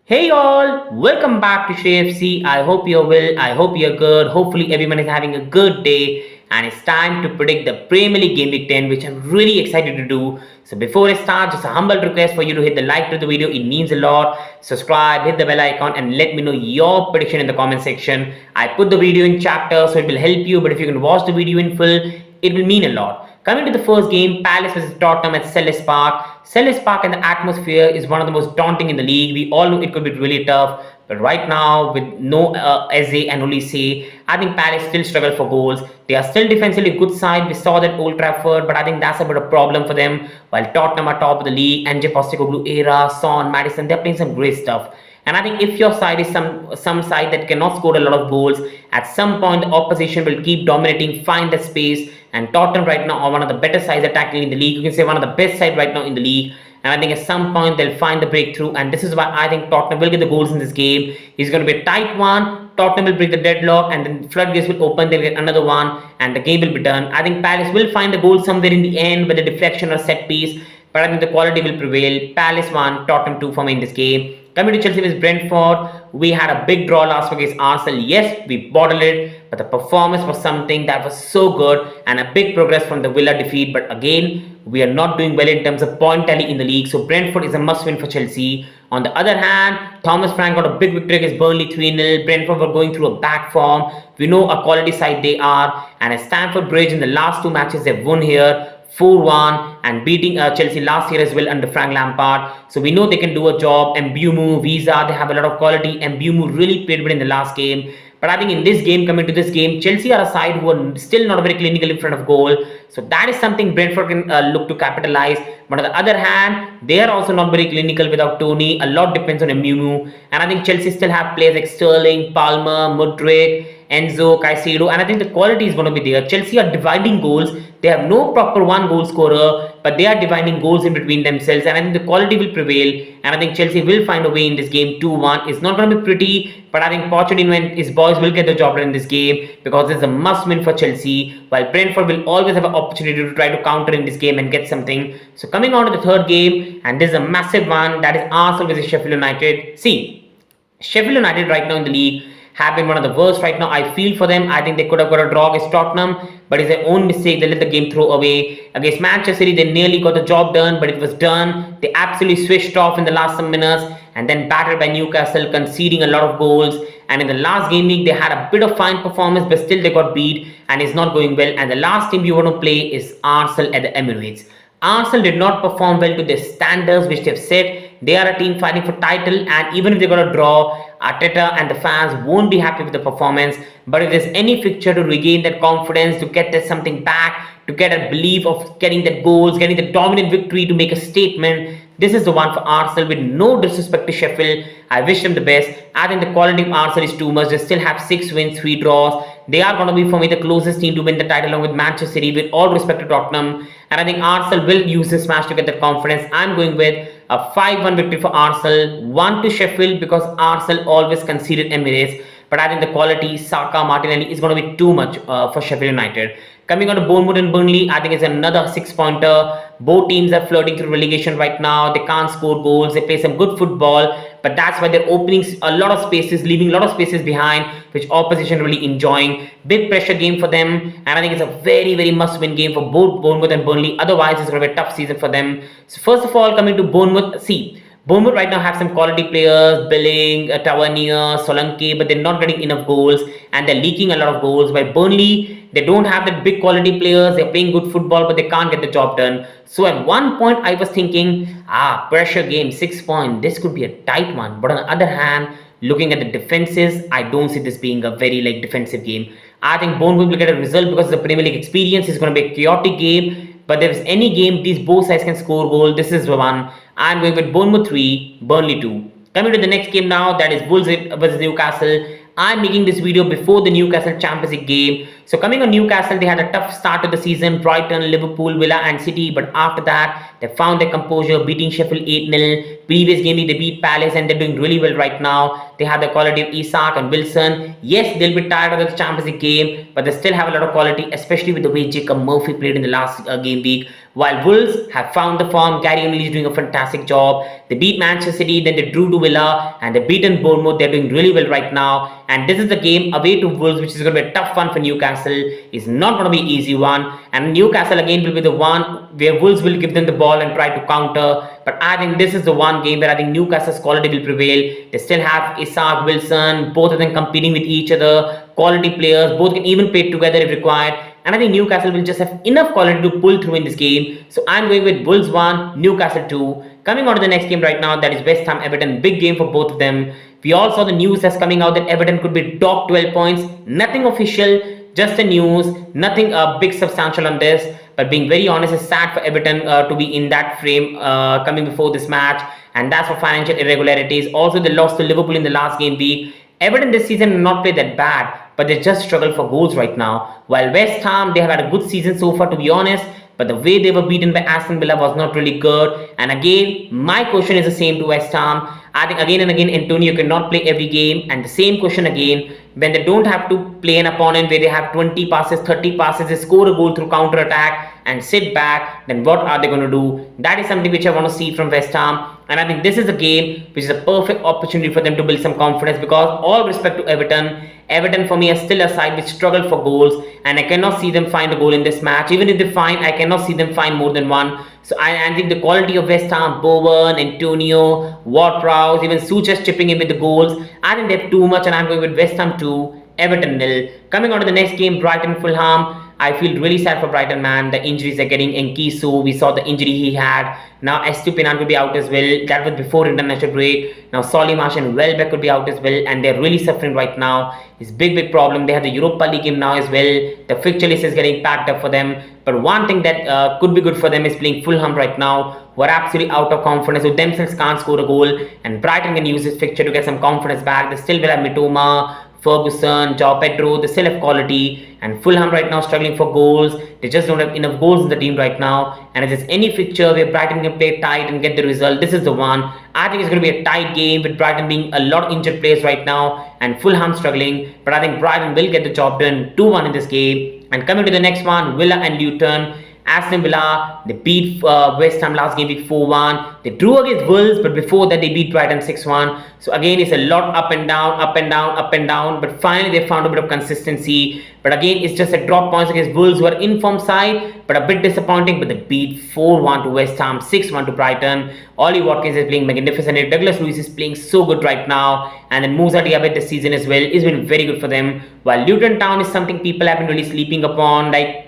Hey all, welcome back to Sheff Utd. I hope you're well, I hope you're good. Hopefully everyone is having a good day and it's time to predict the Premier League Game Week 10 which I'm really excited to do. So before I start, just a humble request for you to hit the like to the video, it means a lot. Subscribe, hit the bell icon and let me know your prediction in the comment section. I put the video in chapter so it will help you, but if you can watch the video in full, it will mean a lot. Coming to the first game, Palace vs Tottenham at Selhurst Park. Selhurst Park and the atmosphere is one of the most daunting in the league. We all know it could be really tough, but right now with no Eze and Olise, I think Palace still struggle for goals. They are still defensively good side. We saw that Old Trafford, but I think that's a bit of a problem for them. While Tottenham are top of the league, Ange Postecoglou era, Son, Maddison, they're playing some great stuff. And I think if your side is some side that cannot score a lot of goals, at some point the opposition will keep dominating, find the space. And Tottenham right now are one of the better sides attacking in the league. You can say one of the best side right now in the league. And I think at some point they'll find the breakthrough. And this is why I think Tottenham will get the goals in this game. It's going to be a tight one. Tottenham will break the deadlock and then floodgates will open. They'll get another one and the game will be done. I think Palace will find the goal somewhere in the end with a deflection or set piece. But I think the quality will prevail. Palace 1, Tottenham 2 for me in this game. Coming to Chelsea vs Brentford, we had a big draw last week against Arsenal. Yes, we bottled it, but the performance was something that was so good and a big progress from the Villa defeat. But again, we are not doing well in terms of point tally in the league. So Brentford is a must-win for Chelsea. On the other hand, Thomas Frank got a big victory against Burnley 3-0. Brentford were going through a back form. We know a quality side they are. And at Stamford Bridge in the last two matches, they've won here. 4-1 and beating Chelsea last year as well under Frank Lampard. So we know they can do a job. Mbumu, Visa, they have a lot of quality. Mbumu really played well in the last game. But I think in this game, coming to this game, Chelsea are a side who are still not very clinical in front of goal. So that is something Brentford can look to capitalize. But on the other hand, they are also not very clinical without Tony. A lot depends on Mbumu. And I think Chelsea still have players like Sterling, Palmer, Mudryk, Enzo, Caicedo, and I think the quality is going to be there. Chelsea are dividing goals. They have no proper one goal scorer, but they are dividing goals in between themselves, and I think the quality will prevail. And I think Chelsea will find a way in this game. 2-1. It's not going to be pretty, but I think Pochettino and his boys will get the job done in this game because it's a must-win for Chelsea. While Brentford will always have an opportunity to try to counter in this game and get something. So coming on to the third game, and this is a massive one. That is Arsenal versus Sheffield United. See, Sheffield United right now in the league have been one of the worst right now. I feel for them. I think they could have got a draw against Tottenham, but it's their own mistake. They let the game throw away. Against Manchester City, they nearly got the job done, but it was done. They absolutely switched off in the last some minutes and then battered by Newcastle, conceding a lot of goals. And in the last game week, they had a bit of fine performance, but still they got beat and it's not going well. And the last team you want to play is Arsenal at the Emirates. Arsenal did not perform well to their standards which they've set. They are a team fighting for title, and even if they got a draw, Arteta and the fans won't be happy with the performance. But if there's any fixture to regain that confidence, to get that something back, to get a belief of getting that goals, getting the dominant victory to make a statement, this is the one for Arsenal. With no disrespect to Sheffield, I wish them the best. I think the quality of Arsenal is too much. They still have 6 wins, 3 draws. They are going to be, for me, the closest team to win the title along with Manchester City, with all respect to Tottenham. And I think Arsenal will use this match to get that confidence. I'm going with a 5-1 victory for Arsenal, 1 to Sheffield because Arsenal always conceded Emirates. But I think the quality, Saka, Martinelli is going to be too much for Sheffield United. Coming on to Bournemouth and Burnley, I think it's another 6-pointer. Both teams are flirting through relegation right now. They can't score goals. They play some good football, but that's why they're opening a lot of spaces, leaving a lot of spaces behind, which opposition really enjoying. Big pressure game for them, and I think it's a very, very must-win game for both Bournemouth and Burnley. Otherwise, it's going to be a tough season for them. So first of all, coming to Bournemouth, see, Bournemouth right now have some quality players, Billing, Tavernier, Solanke, but they're not getting enough goals and they're leaking a lot of goals. While Burnley, they don't have that big quality players, they're playing good football, but they can't get the job done. So at one point, I was thinking, pressure game, 6 points, this could be a tight one. But on the other hand, looking at the defenses, I don't see this being a very defensive game. I think Bournemouth will get a result because the Premier League experience is going to be a chaotic game. But if there's any game, these both sides can score goal. This is the one. I'm going with Bournemouth 3, Burnley 2. Coming to the next game now, that is Wolves versus Newcastle. I'm making this video before the Newcastle Champions League game. So coming on Newcastle, they had a tough start to the season. Brighton, Liverpool, Villa and City. But after that, they found their composure, beating Sheffield 8-0. Previous game, they beat Palace and they're doing really well right now. They have the quality of Isak and Wilson. Yes, they'll be tired of the Champions League game, but they still have a lot of quality, especially with the way Jacob Murphy played in the last game week. While Wolves have found the form, Gary O'Neil is doing a fantastic job. They beat Manchester City, then they drew to Villa, and they beaten Bournemouth. They're doing really well right now. And this is the game away to Wolves, which is going to be a tough one for Newcastle. It's not going to be an easy one. And Newcastle again will be the one where Wolves will give them the ball and try to counter. But I think this is the one game where I think Newcastle's quality will prevail. They still have Isak, Wilson, both of them competing with each other. Quality players, both can even play together if required. And I think Newcastle will just have enough quality to pull through in this game. So I'm going with Wolves 1, Newcastle 2. Coming on to the next game right now, that is West Ham Everton. Big game for both of them. We all saw the news that's coming out that Everton could be docked 12 points. Nothing official, just the news. Nothing big substantial on this. But being very honest, it's sad for Everton to be in that frame coming before this match. And that's for financial irregularities. Also, they lost to Liverpool in the last game week. Everton this season have not played that bad, but they just struggle for goals right now. While West Ham, they have had a good season so far, to be honest, but the way they were beaten by Aston Villa was not really good. And again, my question is the same to West Ham. I think again and again, Antonio cannot play every game. And the same question again, when they don't have to play an opponent where they have 20 passes, 30 passes, they score a goal through counter attack and sit back, then what are they going to do? That is something which I want to see from West Ham. And I think this is a game which is a perfect opportunity for them to build some confidence, because all respect to Everton, Everton for me is still a side which struggle for goals, and I cannot see them find a goal in this match. Even if they find, I cannot see them find more than one. So I think the quality of West Ham, Bowen, Antonio, Ward-Prowse, even Suchas chipping in with the goals, I think they have too much, and I'm going with West Ham 2, Everton 0. Coming on to the next game, Brighton Fulham. I feel really sad for Brighton, man. The injuries are getting Enkisu. We saw the injury he had. Now Estupinan could be out as well. That was before international break. Now Solly Marsh and Welbeck could be out as well, and they're really suffering right now. It's big problem. They have the Europa League game now as well. The fixture list is getting packed up for them. But one thing that could be good for them is playing Fulham right now, who are absolutely out of confidence, who themselves can't score a goal. And Brighton can use this fixture to get some confidence back. They still will have Mitoma, Ferguson, João Pedro, they still have quality. And Fulham right now struggling for goals. They just don't have enough goals in the team right now. And if there's any fixture where Brighton can play tight and get the result, this is the one. I think it's going to be a tight game with Brighton being a lot of injured players right now and Fulham struggling. But I think Brighton will get the job done 2-1 in this game. And coming to the next one, Villa and Luton. Aston Villa, they beat West Ham last game week 4-1. They drew against Wolves, but before that they beat Brighton 6-1. So again, it's a lot up and down, up and down, up and down. But finally they found a bit of consistency. But again, it's just a drop points against Wolves, who are in form side, but a bit disappointing. But they beat 4-1 to West Ham, 6-1 to Brighton. Ollie Watkins is playing magnificent. Douglas Luiz is playing so good right now. And then Musa Diaby this season as well has been very good for them. While Luton Town is something people have been really sleeping upon, like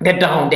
they're down.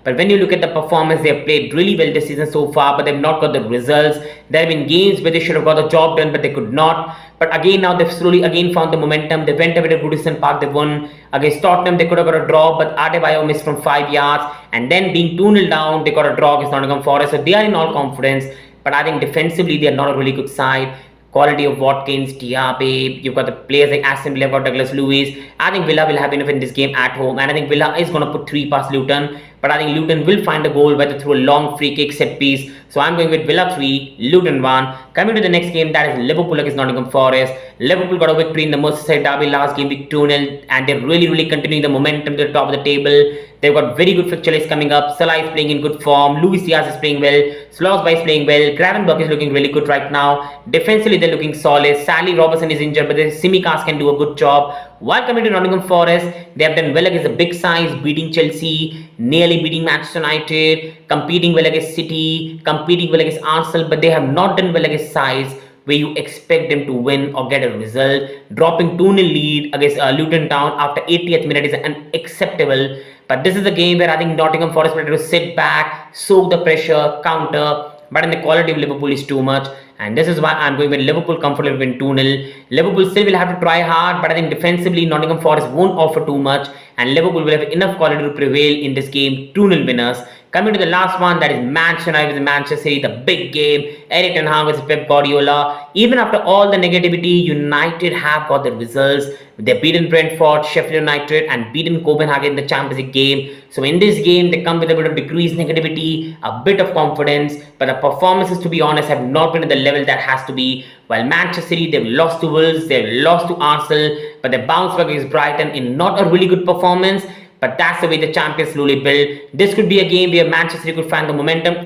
But when you look at the performance, they have played really well this season so far, but they've not got the results. There have been games where they should have got the job done, but they could not. But again, now they've slowly again found the momentum. They went away to Goodison Park, they won. Against Tottenham, they could have got a draw, but Adebayo missed from 5 yards. And then being 2-0 down, they got a draw against Nottingham Forest. So they are in all confidence. But I think defensively, they are not a really good side. Quality of Watkins, Diaby, you've got the players like Aston Villa, got Douglas Luiz. I think Villa will have enough in this game at home, and I think Villa is going to put 3 past Luton. But I think Luton will find a goal, whether through a long free kick, set piece. So I'm going with Villa 3, Luton 1. Coming to the next game, that is Liverpool against Nottingham Forest. Liverpool got a victory in the Merseyside derby last game week 2-0, and they're really continuing the momentum to the top of the table. They've got very good fixture list coming up. Salah is playing in good form. Luis Diaz is playing well. Slosby is playing well. Gravenberch is looking really good right now. Defensively, they're looking solid. Sally Robertson is injured, but Tsimikas can do a good job. While coming to Nottingham Forest, they have done well against the big sides, beating Chelsea, nearly beating Manchester United, competing well against City, competing well against Arsenal, but they have not done well against sides where you expect them to win or get a result. Dropping 2-0 lead against Luton Town after 80th minute is unacceptable. But this is a game where I think Nottingham Forest will to sit back, soak the pressure, counter. But in the quality of Liverpool is too much. And this is why I'm going with Liverpool comfortably win 2-0. Liverpool still will have to try hard, but I think defensively Nottingham Forest won't offer too much. And Liverpool will have enough quality to prevail in this game. 2-0 winners. Coming to the last one, that is Manchester United versus Manchester City, the big game. Eric Ten Hag versus Pep Guardiola. Even after all the negativity, United have got the results. They've beaten Brentford, Sheffield United, and beaten Copenhagen in the Champions League game. So in this game, they come with a bit of decreased negativity, a bit of confidence, but the performances, to be honest, have not been at the level that has to be. While Manchester City, they've lost to Wolves, they've lost to Arsenal, but they bounced back against Brighton in not a really good performance. But that's the way the champions slowly build. This could be a game where Manchester City could find the momentum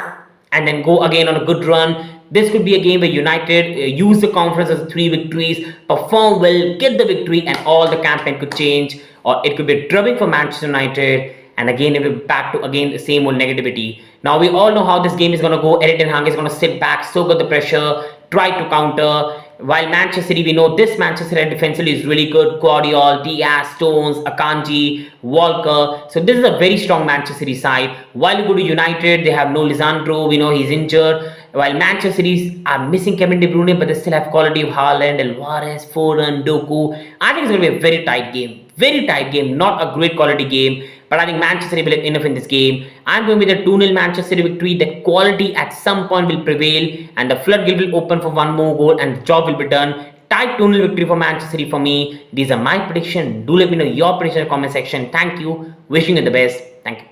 and then go again on a good run. This could be a game where United use the conference as 3 victories, perform well, get the victory, and all the campaign could change. Or it could be drubbing for Manchester United, and again it will be back to again the same old negativity. Now we all know how this game is going to go. Eric Ten Hag is going to sit back, soak up the pressure, try to counter. While Manchester City, we know this Manchester City defensively is really good. Guardiola, Diaz, Stones, Akanji, Walker. So this is a very strong Manchester City side. While you go to United, they have no Lisandro. We know he's injured. While Manchester City are missing Kevin De Bruyne, but they still have quality of Haaland, Alvarez, Foden, Doku. I think it's going to be a very tight game. Very tight game. Not a great quality game. But I think Manchester City will have enough in this game. I'm going with a 2-0 Manchester City victory. The quality at some point will prevail, and the floodgate will open for one more goal, and the job will be done. Tight 2-0 victory for Manchester City for me. These are my predictions. Do let me know your prediction in the comment section. Thank you. Wishing you the best. Thank you.